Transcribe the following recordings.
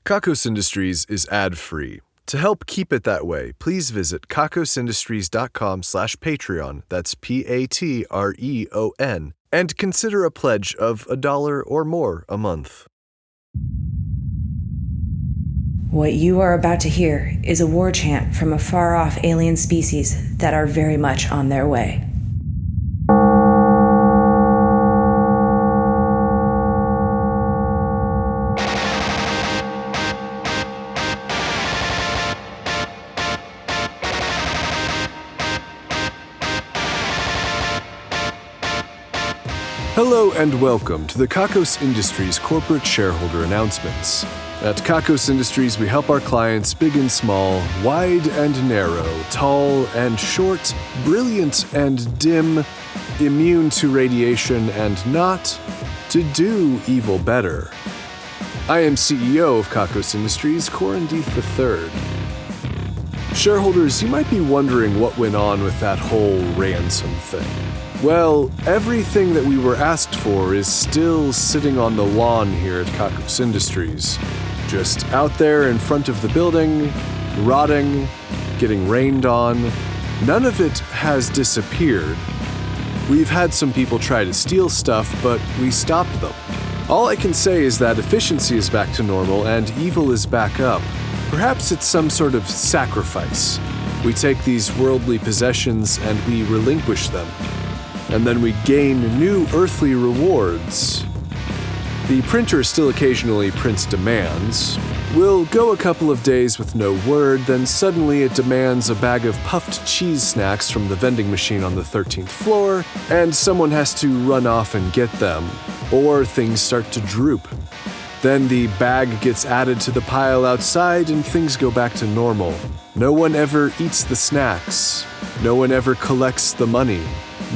Kakos Industries is ad-free. To help keep it that way, please visit kakosindustries.com/Patreon, that's Patreon, and consider a pledge of $1 or more a month. What you are about to hear is a war chant from a far-off alien species that are very much on their way. Hello and welcome to the Kakos Industries corporate shareholder announcements. At Kakos Industries, we help our clients big and small, wide and narrow, tall and short, brilliant and dim, immune to radiation and not, to do evil better. I am CEO of Kakos Industries, Corin Deeth I. Shareholders, you might be wondering what went on with that whole ransom thing. Well, everything that we were asked for is still sitting on the lawn here at Kakos Industries. Just out there in front of the building, rotting, getting rained on. None of it has disappeared. We've had some people try to steal stuff, but we stopped them. All I can say is that efficiency is back to normal and evil is back up. Perhaps it's some sort of sacrifice. We take these worldly possessions and we relinquish them. And then we gain new earthly rewards. The printer still occasionally prints demands. We'll go a couple of days with no word, then suddenly it demands a bag of puffed cheese snacks from the vending machine on the 13th floor, and someone has to run off and get them, or things start to droop. Then the bag gets added to the pile outside and things go back to normal. No one ever eats the snacks. No one ever collects the money.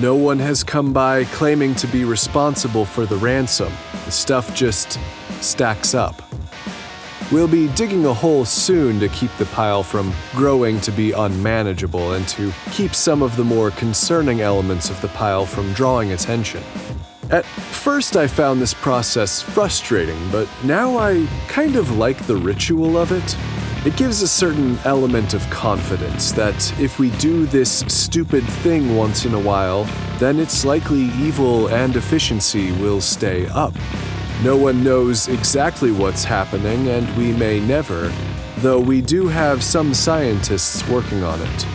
No one has come by claiming to be responsible for the ransom. The stuff just stacks up. We'll be digging a hole soon to keep the pile from growing to be unmanageable and to keep some of the more concerning elements of the pile from drawing attention. At first I found this process frustrating, but now I kind of like the ritual of it. It gives a certain element of confidence that if we do this stupid thing once in a while, then it's likely evil and efficiency will stay up. No one knows exactly what's happening, and we may never, though we do have some scientists working on it.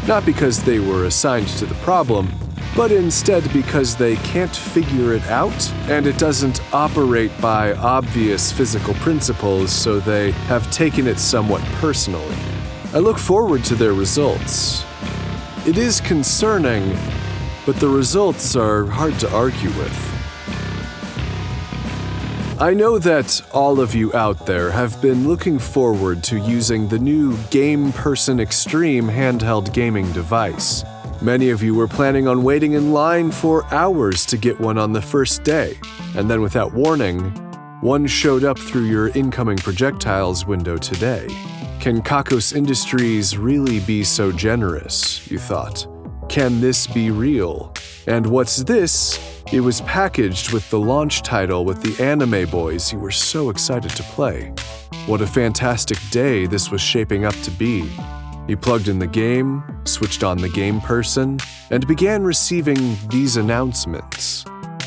Not because they were assigned to the problem, but instead because they can't figure it out, and it doesn't operate by obvious physical principles, so they have taken it somewhat personally. I look forward to their results. It is concerning, but the results are hard to argue with. I know that all of you out there have been looking forward to using the new Game Person Extreme handheld gaming device. Many of you were planning on waiting in line for hours to get one on the first day, and then without warning, one showed up through your incoming projectiles window today. Can Kakos Industries really be so generous, you thought? Can this be real? And what's this? It was packaged with the launch title with the anime boys you were so excited to play. What a fantastic day this was shaping up to be. You plugged in the game, switched on the game person, and began receiving these announcements.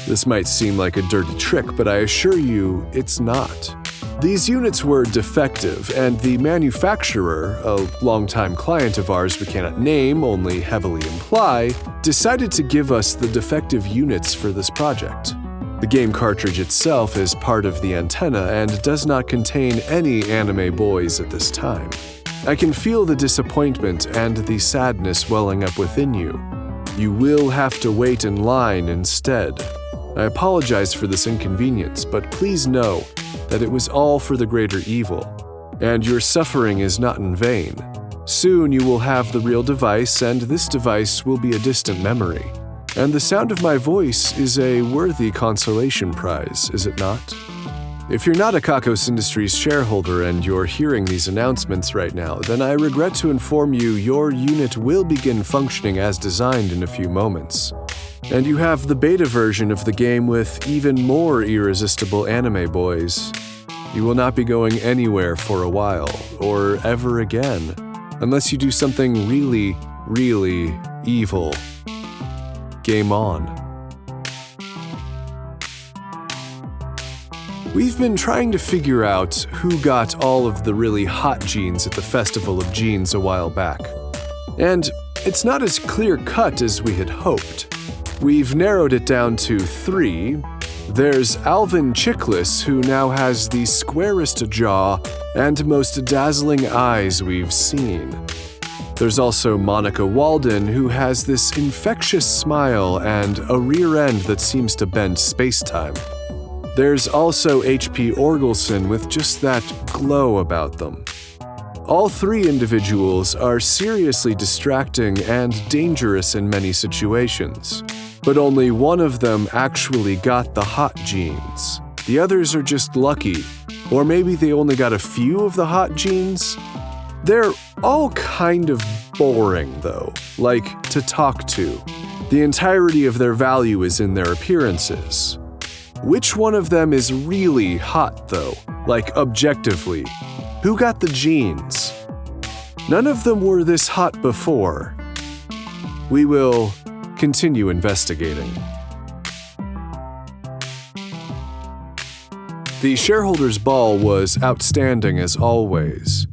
This might seem like a dirty trick, but I assure you, it's not. These units were defective, and the manufacturer, a longtime client of ours we cannot name, only heavily imply, decided to give us the defective units for this project. The game cartridge itself is part of the antenna and does not contain any anime boys at this time. I can feel the disappointment and the sadness welling up within you. You will have to wait in line instead. I apologize for this inconvenience, but please know that it was all for the greater evil, and your suffering is not in vain. Soon you will have the real device, and this device will be a distant memory. And the sound of my voice is a worthy consolation prize, is it not? If you're not a Kakos Industries shareholder and you're hearing these announcements right now, then I regret to inform you your unit will begin functioning as designed in a few moments. And you have the beta version of the game with even more irresistible anime boys. You will not be going anywhere for a while, or ever again, unless you do something really, really evil. Game on. We've been trying to figure out who got all of the really hot genes at the Festival of Genes a while back. And it's not as clear-cut as we had hoped. We've narrowed it down to 3. There's Alvin Chickless, who now has the squarest jaw and most dazzling eyes we've seen. There's also Monica Walden, who has this infectious smile and a rear end that seems to bend space-time. There's also H.P. Orgelson with just that glow about them. All 3 individuals are seriously distracting and dangerous in many situations, but only one of them actually got the hot genes. The others are just lucky, or maybe they only got a few of the hot genes. They're all kind of boring, though, like to talk to. The entirety of their value is in their appearances. Which one of them is really hot, though? Like, objectively? Who got the genes? None of them were this hot before. We will continue investigating. The Shareholders Ball was outstanding as always.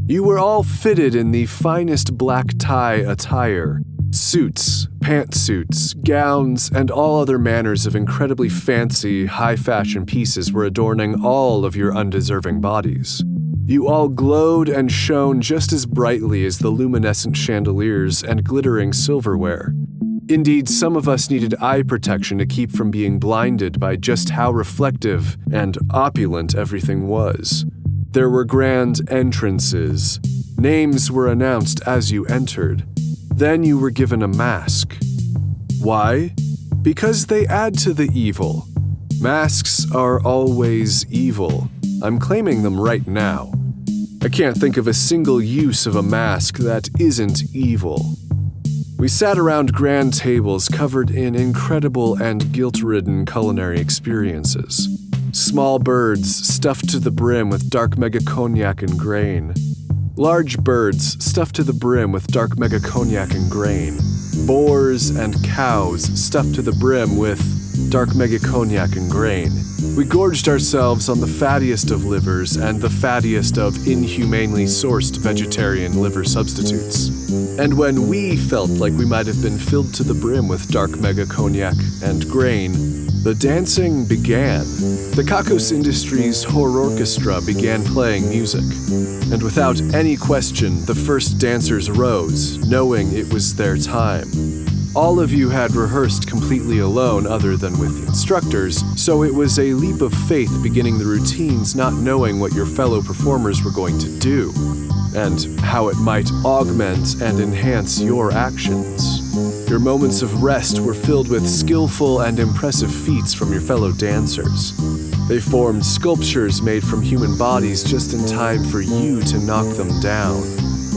You were all fitted in the finest black tie attire. Suits, pantsuits, gowns, and all other manners of incredibly fancy, high-fashion pieces were adorning all of your undeserving bodies. You all glowed and shone just as brightly as the luminescent chandeliers and glittering silverware. Indeed, some of us needed eye protection to keep from being blinded by just how reflective and opulent everything was. There were grand entrances. Names were announced as you entered. Then you were given a mask. Why? Because they add to the evil. Masks are always evil. I'm claiming them right now. I can't think of a single use of a mask that isn't evil. We sat around grand tables covered in incredible and guilt-ridden culinary experiences. Small birds stuffed to the brim with dark mega cognac and grain. Large birds stuffed to the brim with dark mega cognac and grain. Boars and cows stuffed to the brim with dark mega cognac and grain. We gorged ourselves on the fattiest of livers and the fattiest of inhumanely sourced vegetarian liver substitutes. And when we felt like we might have been filled to the brim with dark mega cognac and grain, the dancing began. The Kakos Industries Horror Orchestra began playing music, and without any question, the first dancers rose, knowing it was their time. All of you had rehearsed completely alone other than with the instructors, so it was a leap of faith beginning the routines not knowing what your fellow performers were going to do, and how it might augment and enhance your actions. Your moments of rest were filled with skillful and impressive feats from your fellow dancers. They formed sculptures made from human bodies just in time for you to knock them down.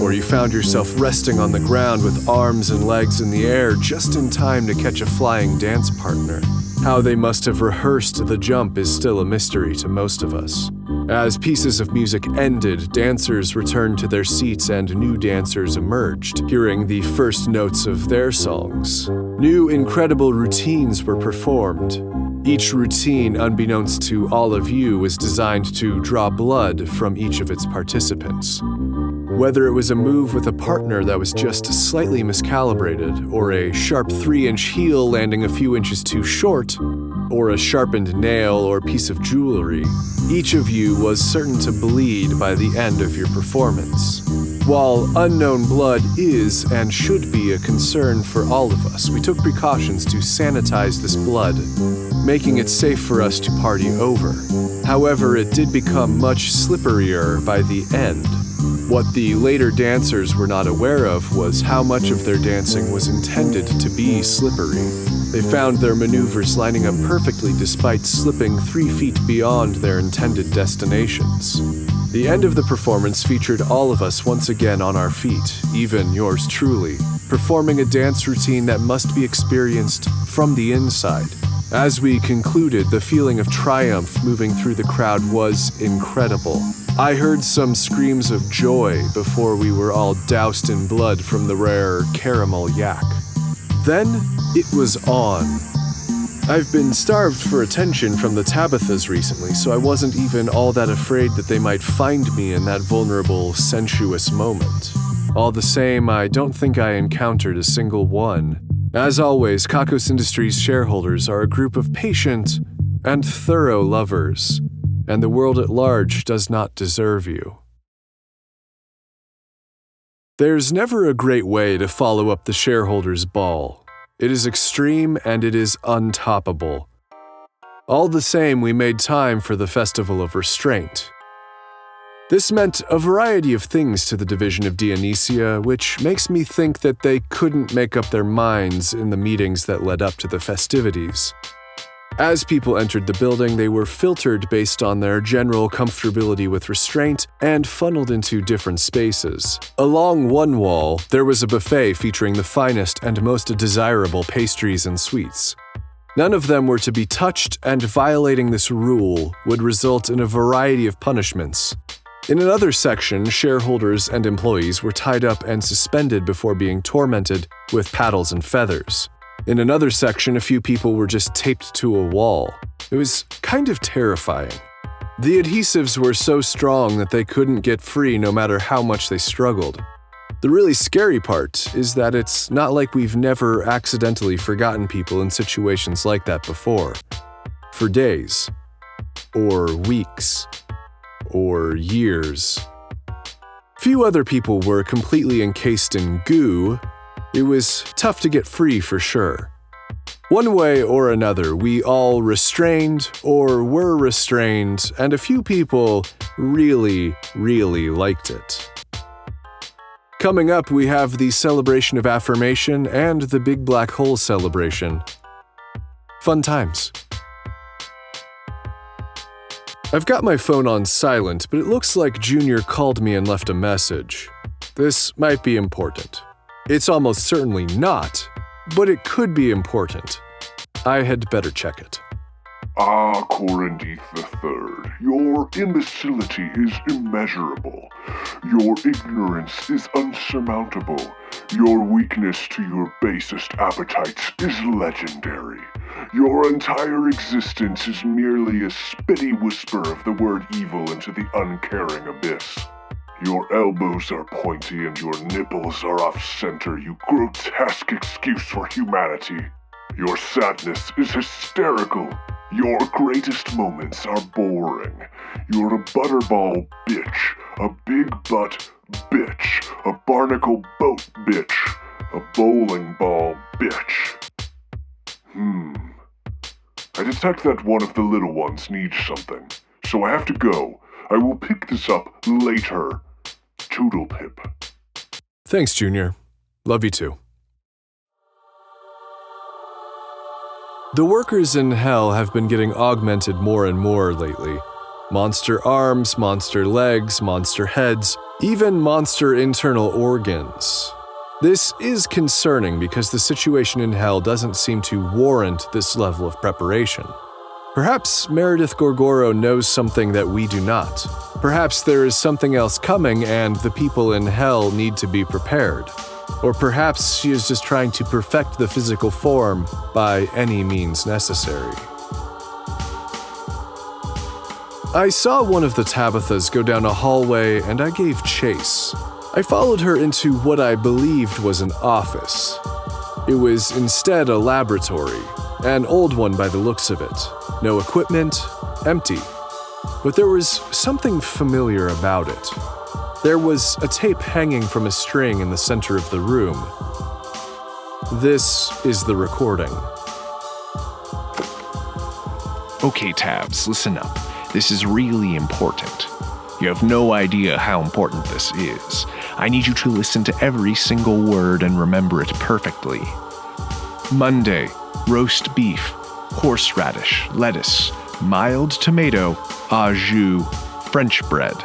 Or you found yourself resting on the ground with arms and legs in the air just in time to catch a flying dance partner. How they must have rehearsed the jump is still a mystery to most of us. As pieces of music ended, dancers returned to their seats and new dancers emerged, hearing the first notes of their songs. New incredible routines were performed. Each routine, unbeknownst to all of you, was designed to draw blood from each of its participants. Whether it was a move with a partner that was just slightly miscalibrated, or a sharp 3-inch heel landing a few inches too short, or a sharpened nail or piece of jewelry, each of you was certain to bleed by the end of your performance. While unknown blood is and should be a concern for all of us, we took precautions to sanitize this blood, making it safe for us to party over. However, it did become much slipperier by the end. What the later dancers were not aware of was how much of their dancing was intended to be slippery. They found their maneuvers lining up perfectly despite slipping 3 feet beyond their intended destinations. The end of the performance featured all of us once again on our feet, even yours truly, performing a dance routine that must be experienced from the inside. As we concluded, the feeling of triumph moving through the crowd was incredible. I heard some screams of joy before we were all doused in blood from the rare caramel yak. Then it was on. I've been starved for attention from the Tabithas recently, so I wasn't even all that afraid that they might find me in that vulnerable, sensuous moment. All the same, I don't think I encountered a single one. As always, Kakos Industries shareholders are a group of patient and thorough lovers, and the world at large does not deserve you. There's never a great way to follow up the Shareholders Ball. It is extreme and it is untoppable. All the same, we made time for the Festival of Restraint. This meant a variety of things to the division of Dionysia, which makes me think that they couldn't make up their minds in the meetings that led up to the festivities. As people entered the building, they were filtered based on their general comfortability with restraint and funneled into different spaces. Along one wall, there was a buffet featuring the finest and most desirable pastries and sweets. None of them were to be touched, and violating this rule would result in a variety of punishments. In another section, shareholders and employees were tied up and suspended before being tormented with paddles and feathers. In another section, a few people were just taped to a wall. It was kind of terrifying. The adhesives were so strong that they couldn't get free no matter how much they struggled. The really scary part is that it's not like we've never accidentally forgotten people in situations like that before. For days, or weeks, or years. Few other people were completely encased in goo. It was tough to get free for sure. One way or another, we all restrained or were restrained, and a few people really, really liked it. Coming up, we have the celebration of affirmation and the Big Black Hole celebration. Fun times. I've got my phone on silent, but it looks like Junior called me and left a message. This might be important. It's almost certainly not, but it could be important. I had better check it. Corin Deeth I, your imbecility is immeasurable. Your ignorance is unsurmountable. Your weakness to your basest appetites is legendary. Your entire existence is merely a spitty whisper of the word evil into the uncaring abyss. Your elbows are pointy and your nipples are off-center, you grotesque excuse for humanity. Your sadness is hysterical. Your greatest moments are boring. You're a butterball bitch, a big butt bitch, a barnacle boat bitch, a bowling ball bitch. I detect that one of the little ones needs something, so I have to go. I will pick this up later. Toodlepip. Thanks, Junior. Love you too. The workers in hell have been getting augmented more and more lately. Monster arms, monster legs, monster heads, even monster internal organs. This is concerning because the situation in hell doesn't seem to warrant this level of preparation. Perhaps Meredith Gorgoro knows something that we do not. Perhaps there is something else coming and the people in hell need to be prepared. Or perhaps she is just trying to perfect the physical form by any means necessary. I saw one of the Tabithas go down a hallway and I gave chase. I followed her into what I believed was an office. It was instead a laboratory, an old one by the looks of it. No equipment, empty. But there was something familiar about it. There was a tape hanging from a string in the center of the room. This is the recording. Okay, Tabs, listen up. This is really important. You have no idea how important this is. I need you to listen to every single word and remember it perfectly. Monday, roast beef, horseradish, lettuce, mild tomato, au jus, French bread.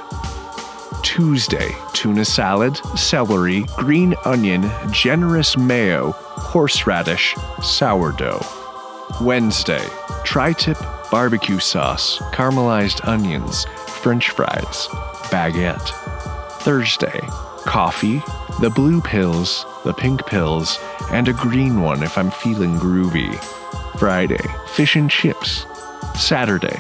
Tuesday, tuna salad, celery, green onion, generous mayo, horseradish, sourdough. Wednesday, tri-tip barbecue sauce, caramelized onions, French fries, baguette. Thursday, coffee, the blue pills, the pink pills, and a green one if I'm feeling groovy. Friday, fish and chips. Saturday,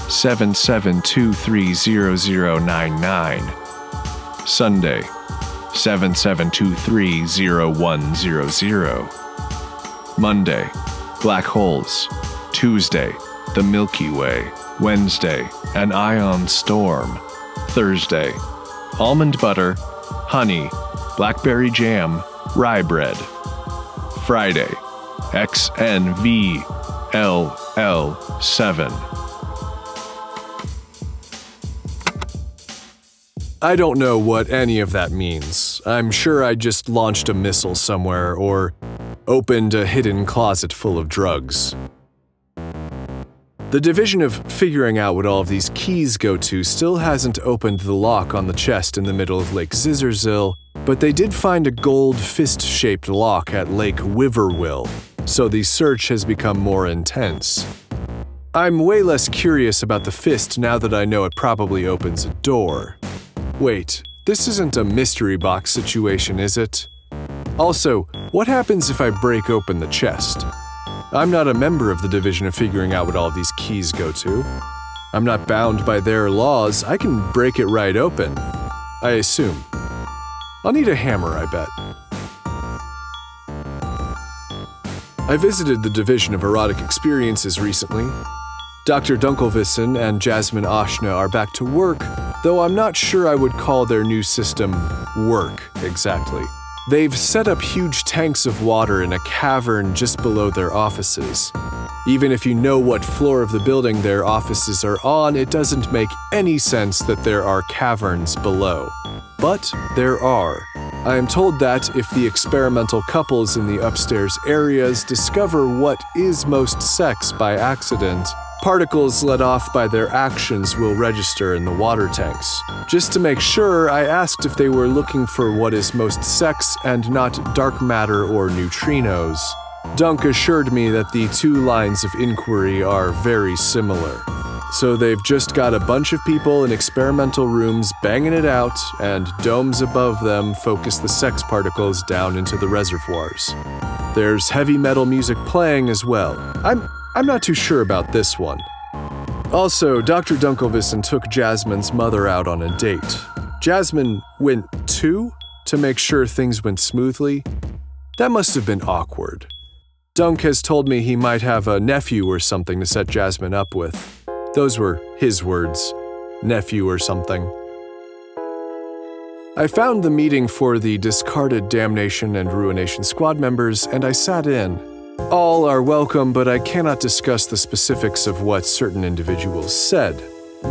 77230099. Sunday, 77230100. Monday, black holes. Tuesday, the Milky Way. Wednesday, an ion storm. Thursday, almond butter, honey, blackberry jam, rye bread. Friday, XNVLL7. I don't know what any of that means. I'm sure I just launched a missile somewhere or opened a hidden closet full of drugs. The division of figuring out what all of these keys go to still hasn't opened the lock on the chest in the middle of Lake Zizzerzil, but they did find a gold fist-shaped lock at Lake Wiverwill, so the search has become more intense. I'm way less curious about the fist now that I know it probably opens a door. Wait, this isn't a mystery box situation, is it? Also, what happens if I break open the chest? I'm not a member of the division of figuring out what all of these keys go to. I'm not bound by their laws. I can break it right open. I assume. I'll need a hammer, I bet. I visited the Division of Erotic Experiences recently. Dr. Dunkelwissen and Jasmine Ashna are back to work, though I'm not sure I would call their new system work exactly. They've set up huge tanks of water in a cavern just below their offices. Even if you know what floor of the building their offices are on, it doesn't make any sense that there are caverns below. But there are. I am told that if the experimental couples in the upstairs areas discover what is most sex by accident, particles let off by their actions will register in the water tanks. Just to make sure, I asked if they were looking for what is most sex and not dark matter or neutrinos. Dunk assured me that the two lines of inquiry are very similar. So they've just got a bunch of people in experimental rooms banging it out, and domes above them focus the sex particles down into the reservoirs. There's heavy metal music playing as well. I'm not too sure about this one. Also, Dr. Dunkelwissen took Jasmine's mother out on a date. Jasmine went too, to make sure things went smoothly. That must have been awkward. Dunk has told me he might have a nephew or something to set Jasmine up with. Those were his words. Nephew or something. I found the meeting for the discarded Damnation and Ruination squad members, and I sat in. All are welcome, but I cannot discuss the specifics of what certain individuals said.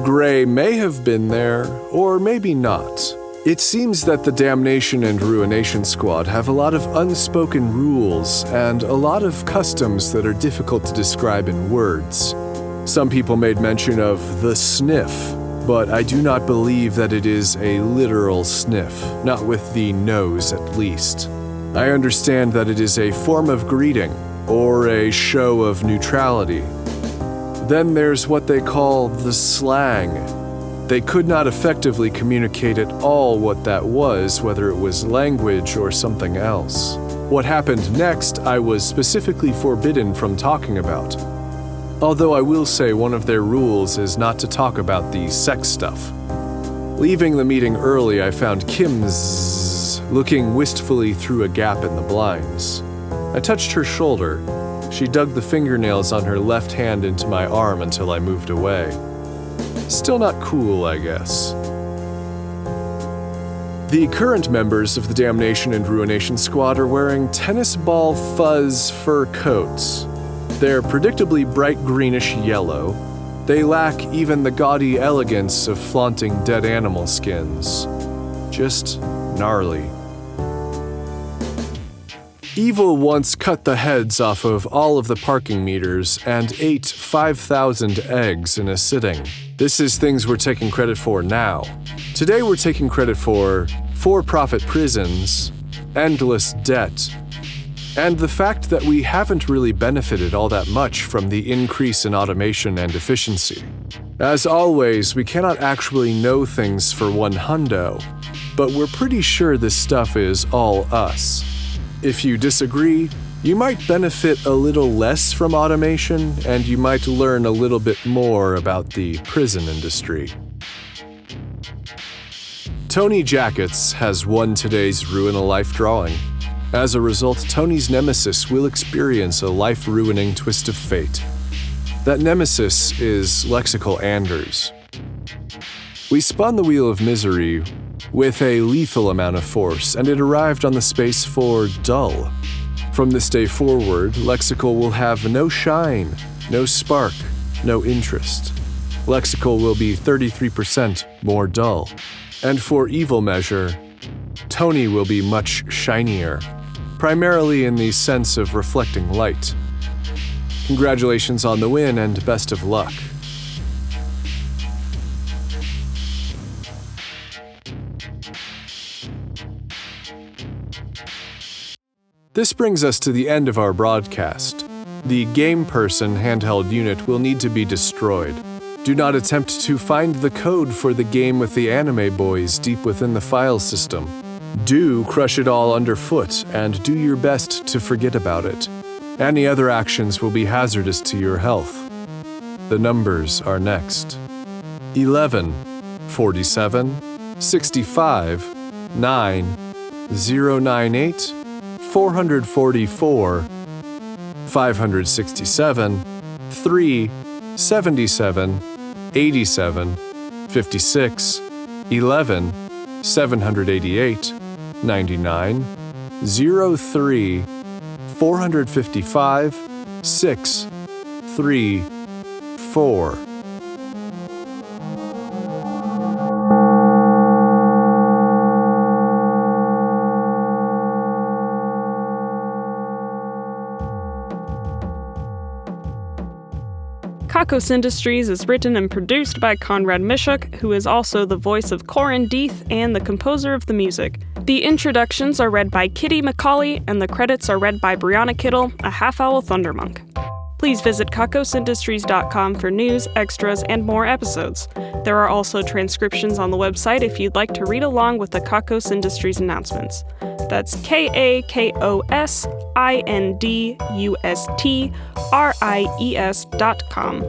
Gray may have been there, or maybe not. It seems that the Damnation and Ruination squad have a lot of unspoken rules and a lot of customs that are difficult to describe in words. Some people made mention of the sniff, but I do not believe that it is a literal sniff, not with the nose at least. I understand that it is a form of greeting, or a show of neutrality. Then there's what they call the slang. They could not effectively communicate at all what that was, whether it was language or something else. What happened next, I was specifically forbidden from talking about. Although I will say one of their rules is not to talk about the sex stuff. Leaving the meeting early, I found Kim's looking wistfully through a gap in the blinds. I touched her shoulder. She dug the fingernails on her left hand into my arm until I moved away. Still not cool, I guess. The current members of the Damnation and Ruination squad are wearing tennis ball fuzz fur coats. They're predictably bright greenish yellow. They lack even the gaudy elegance of flaunting dead animal skins. Just gnarly. Evil once cut the heads off of all of the parking meters and ate 5,000 eggs in a sitting. This is things we're taking credit for now. Today we're taking credit for profit prisons, endless debt, and the fact that we haven't really benefited all that much from the increase in automation and efficiency. As always, we cannot actually know things for $100, but we're pretty sure this stuff is all us. If you disagree, you might benefit a little less from automation, and you might learn a little bit more about the prison industry. Tony Jackets has won today's Ruin a Life drawing. As a result, Tony's nemesis will experience a life-ruining twist of fate. That nemesis is Lexical Anders. We spun the Wheel of Misery with a lethal amount of force, and it arrived on the space for dull. From this day forward, Lexical will have no shine, no spark, no interest. Lexical will be 33% more dull. And for evil measure, Tony will be much shinier, primarily in the sense of reflecting light. Congratulations on the win and best of luck. This brings us to the end of our broadcast. The Game Person handheld unit will need to be destroyed. Do not attempt to find the code for the game with the anime boys deep within the file system. Do crush it all underfoot and do your best to forget about it. Any other actions will be hazardous to your health. The numbers are next: 11, 47, 65, 9, 098, 444, 567, 3, 77, 87, 56, 11, 788, 99, 03, 455, 6, 3, 4. Kakos Industries is written and produced by Conrad Mishuk, who is also the voice of Corin Deeth and the composer of the music. The introductions are read by Kitty McCauley, and the credits are read by Brianna Kittle, a half-owl thundermonk. Please visit kakosindustries.com for news, extras, and more episodes. There are also transcriptions on the website if you'd like to read along with the Kakos Industries announcements. That's KAKOSINDUSTRIES.com.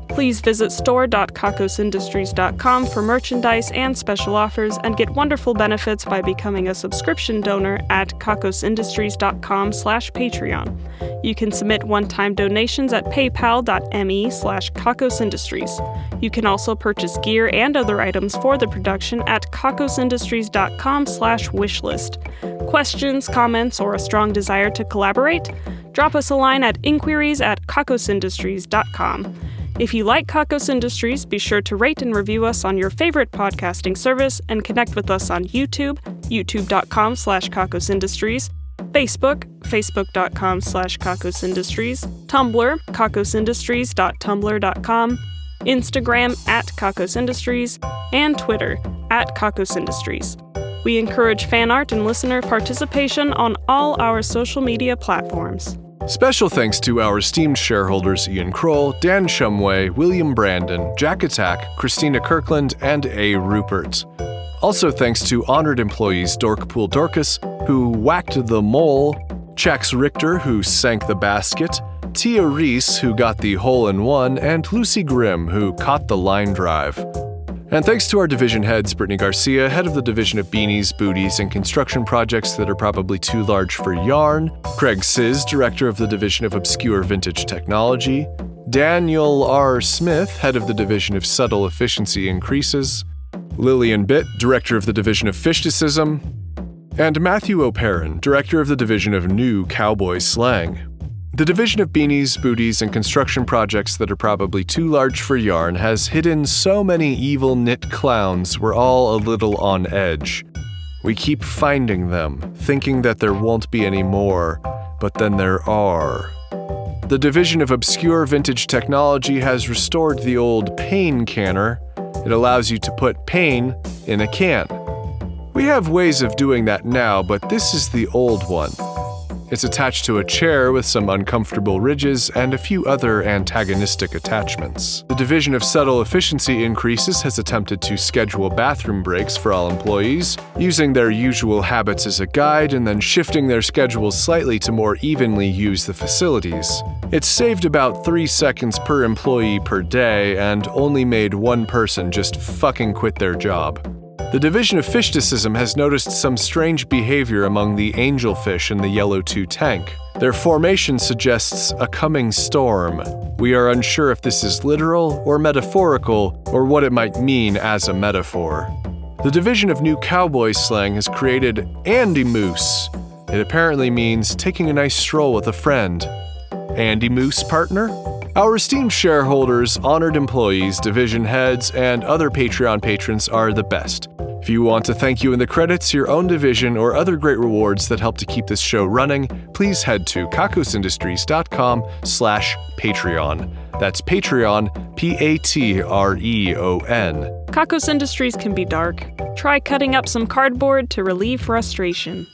Please visit store.kakosindustries.com for merchandise and special offers, and get wonderful benefits by becoming a subscription donor at kakosindustries.com/Patreon. You can submit one-time donations at paypal.me/kakosindustries. You can also purchase gear and other items for the production at kakosindustries.com/wishlist. Questions, comments, or a strong desire to collaborate? Drop us a line at inquiries@kakosindustries.com. If you like Kakos Industries, be sure to rate and review us on your favorite podcasting service, and connect with us on YouTube, youtube.com/kakosindustries, Facebook, facebook.com/kakosindustries, Tumblr, kakosindustries.tumblr.com, Instagram @kakosindustries, and Twitter @kakosindustries. We encourage fan art and listener participation on all our social media platforms. Special thanks to our esteemed shareholders Ian Kroll, Dan Shumway, William Brandon, Jack Attack, Christina Kirkland, and A. Rupert. Also thanks to honored employees Dorkpool Dorcas, who whacked the mole, Chax Richter, who sank the basket, Tia Reese, who got the hole-in-one, and Lucy Grimm, who caught the line drive. And thanks to our division heads, Brittany Garcia, head of the division of beanies, booties, and construction projects that are probably too large for yarn, Craig Sizz, director of the division of obscure vintage technology, Daniel R. Smith, head of the division of subtle efficiency increases, Lillian Bitt, director of the division of fishticism, and Matthew O'Perrin, director of the division of new cowboy slang. The division of beanies, booties, and construction projects that are probably too large for yarn has hidden so many evil knit clowns we're all a little on edge. We keep finding them, thinking that there won't be any more, but then there are. The division of obscure vintage technology has restored the old pain canner. It allows you to put pain in a can. We have ways of doing that now, but this is the old one. It's attached to a chair with some uncomfortable ridges and a few other antagonistic attachments. The Division of Subtle Efficiency Increases has attempted to schedule bathroom breaks for all employees, using their usual habits as a guide and then shifting their schedules slightly to more evenly use the facilities. It's saved about 3 seconds per employee per day and only made one person just fucking quit their job. The Division of Fishticism has noticed some strange behavior among the angelfish in the Yellow 2 tank. Their formation suggests a coming storm. We are unsure if this is literal or metaphorical, or what it might mean as a metaphor. The Division of New Cowboy Slang has created Andy Moose. It apparently means taking a nice stroll with a friend. Andy Moose, partner? Our esteemed shareholders, honored employees, division heads, and other Patreon patrons are the best. If you want to thank you in the credits, your own division, or other great rewards that help to keep this show running, please head to kakosindustries.com/Patreon. That's Patreon, Patreon. Kakos Industries can be dark. Try cutting up some cardboard to relieve frustration.